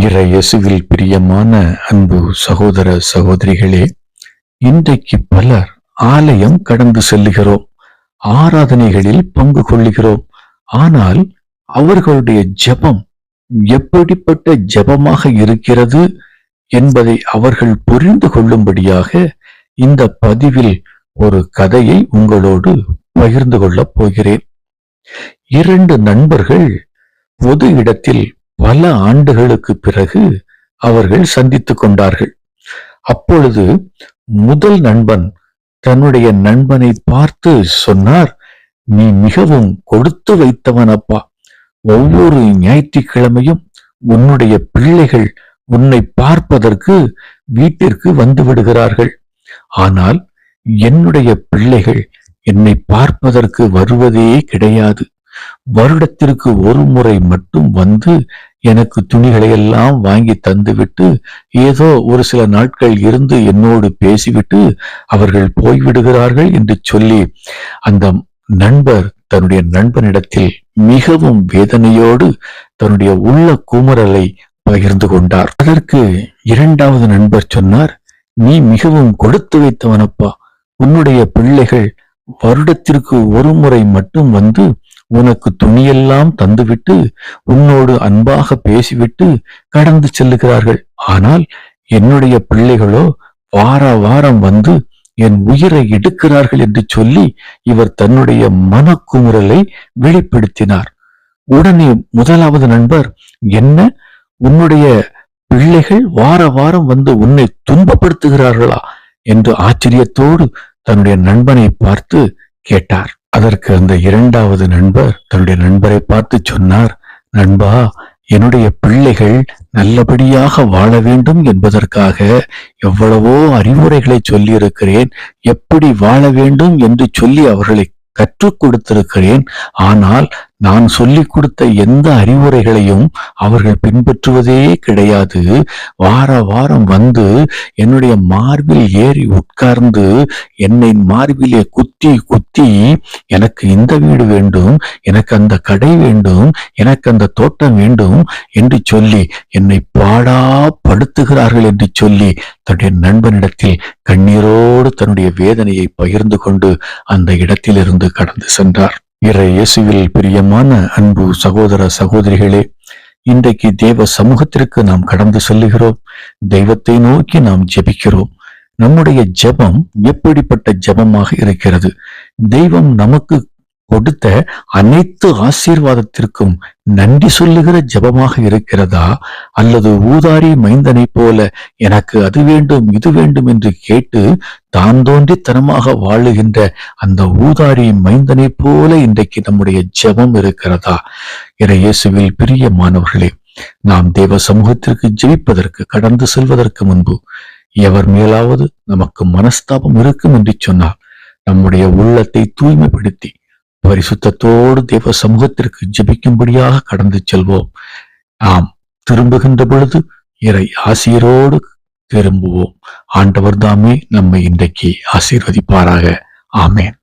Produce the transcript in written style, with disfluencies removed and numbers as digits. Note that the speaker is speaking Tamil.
இயேசுவில் பிரியமான அன்பு சகோதர சகோதரிகளே, இன்றைக்கு பலர் ஆலயம் கடந்து செல்லுகிறோம், ஆராதனைகளில் பங்கு கொள்ளுகிறோம். ஆனால் அவர்களுடைய ஜெபம் எப்படிப்பட்ட ஜெபமாக இருக்கிறது என்பதை அவர்கள் புரிந்து கொள்ளும்படியாக இந்த பதிவில் ஒரு கதையை உங்களோடு பகிர்ந்து கொள்ளப் போகிறேன். 2 நண்பர்கள் பொது இடத்தில் பல ஆண்டுகளுக்கு பிறகு அவர்கள் சந்தித்துக் கொண்டார்கள். அப்பொழுது முதல் நண்பன் தன்னுடைய நண்பனை பார்த்து சொன்னார், "நீ மிகவும் கொடுத்து வைத்தவனப்பா. ஒவ்வொரு ஞாயிற்றுக்கிழமையும் உன்னுடைய பிள்ளைகள் உன்னை பார்ப்பதற்கு வீட்டிற்கு வந்து விடுகிறார்கள். ஆனால் என்னுடைய பிள்ளைகள் என்னை பார்ப்பதற்கு வருவதே கிடையாது. வருடத்திற்கு ஒரு முறை மட்டும் வந்து எனக்கு துணிகளை எல்லாம் வாங்கி தந்துவிட்டு ஏதோ ஒரு சில நாட்கள் இருந்து என்னோடு பேசிவிட்டு அவர்கள் போய்விடுகிறார்கள்" என்று சொல்லி அந்த நண்பர் தன்னுடைய நண்பனிடத்தில் மிகவும் வேதனையோடு தன்னுடைய உள்ள குமுறலை பகிர்ந்து கொண்டார். அதற்கு 2வது நண்பர் சொன்னார், "நீ மிகவும் கொடுத்து வைத்தவனப்பா. உன்னுடைய பிள்ளைகள் வருடத்திற்கு ஒரு முறை மட்டும் வந்து உனக்கு துணியெல்லாம் தந்துவிட்டு உன்னோடு அன்பாக பேசிவிட்டு கடந்து செல்லுகிறார்கள். ஆனால் என்னுடைய பிள்ளைகளோ வார வாரம் வந்து என் உயிரை எடுக்கிறார்கள்" என்று சொல்லி இவர் தன்னுடைய மனக்குமுறலை வெளிப்படுத்தினார். உடனே 1வது நண்பர், "என்ன, உன்னுடைய பிள்ளைகள் வார வாரம் வந்து உன்னை துன்பப்படுத்துகிறார்களா?" என்று ஆச்சரியத்தோடு தன்னுடைய நண்பனை பார்த்து கேட்டார். அதற்கு அந்த 2வது நண்பர் தன்னுடைய நண்பரை பார்த்து சொன்னார், "நண்பா, என்னுடைய பிள்ளைகள் நல்லபடியாக வாழ வேண்டும் என்பதற்காக எவ்வளவோ அறிவுரைகளை சொல்லி இருக்கிறேன். எப்படி வாழ வேண்டும் என்று சொல்லி அவர்களை கற்றுக் கொடுத்திருக்கிறேன். ஆனால் நான் சொல்லிக் கொடுத்த எந்த அறிவுரைகளையும் அவர்கள் பின்பற்றுவதே கிடையாது. வார வாரம் வந்து என்னுடைய மார்பில் ஏறி உட்கார்ந்து என்னை மார்பிலே குத்தி குத்தி எனக்கு இந்த வீடு வேண்டும், எனக்கு அந்த கடை வேண்டும், எனக்கு அந்த தோட்டம் வேண்டும் என்று சொல்லி என்னை பாடாப்படுத்துகிறார்கள்" என்று சொல்லி தன்னுடைய நண்பனிடத்தில் கண்ணீரோடு தன்னுடைய வேதனையை பகிர்ந்து கொண்டு அந்த இடத்திலிருந்து கடந்து சென்றார். இயேசுவில் பிரியமான அன்பு சகோதர சகோதரிகளே, இன்றைக்கு தேவ சமூகத்திற்கு நாம் கடந்து செல்லுகிறோம். தெய்வத்தை நோக்கி நாம் ஜெபிக்கிறோம். நம்முடைய ஜெபம் எப்படிப்பட்ட ஜெபமாக இருக்கிறது? தெய்வம் நமக்கு கொடுத்த அனைத்து ஆசீர்வாதத்திற்கும் நன்றி சொல்லுகிற ஜெபமாக இருக்கிறதா, அல்லது ஊதாரி மைந்தனை போல எனக்கு அது வேண்டும் இது வேண்டும் என்று கேட்டு தான் தோன்றித்தனமாக வாழுகின்ற அந்த ஊதாரி மைந்தனை போல இன்றைக்கு நம்முடைய ஜெபம் இருக்கிறதா? இயேசுவில் பிரியமானவர்களே, நாம் தேவ சமூகத்திற்கு ஜெபிப்பதற்கு கடந்து செல்வதற்கு முன்பு எவர் மேலாவது நமக்கு மனஸ்தாபம் இருக்கும் என்று சொன்னால் நம்முடைய உள்ளத்தை தூய்மைப்படுத்தி பரிசுத்தத்தோடு தேவ சமூகத்திற்கு ஜெபிக்கும்படியாக கடந்து செல்வோம். நாம் திரும்புகின்ற பொழுது இறை ஆசீரோடு திரும்புவோம். ஆண்டவர் தாமே நம்மை இன்றைக்கு ஆசீர்வதிப்பாராக. ஆமேன்.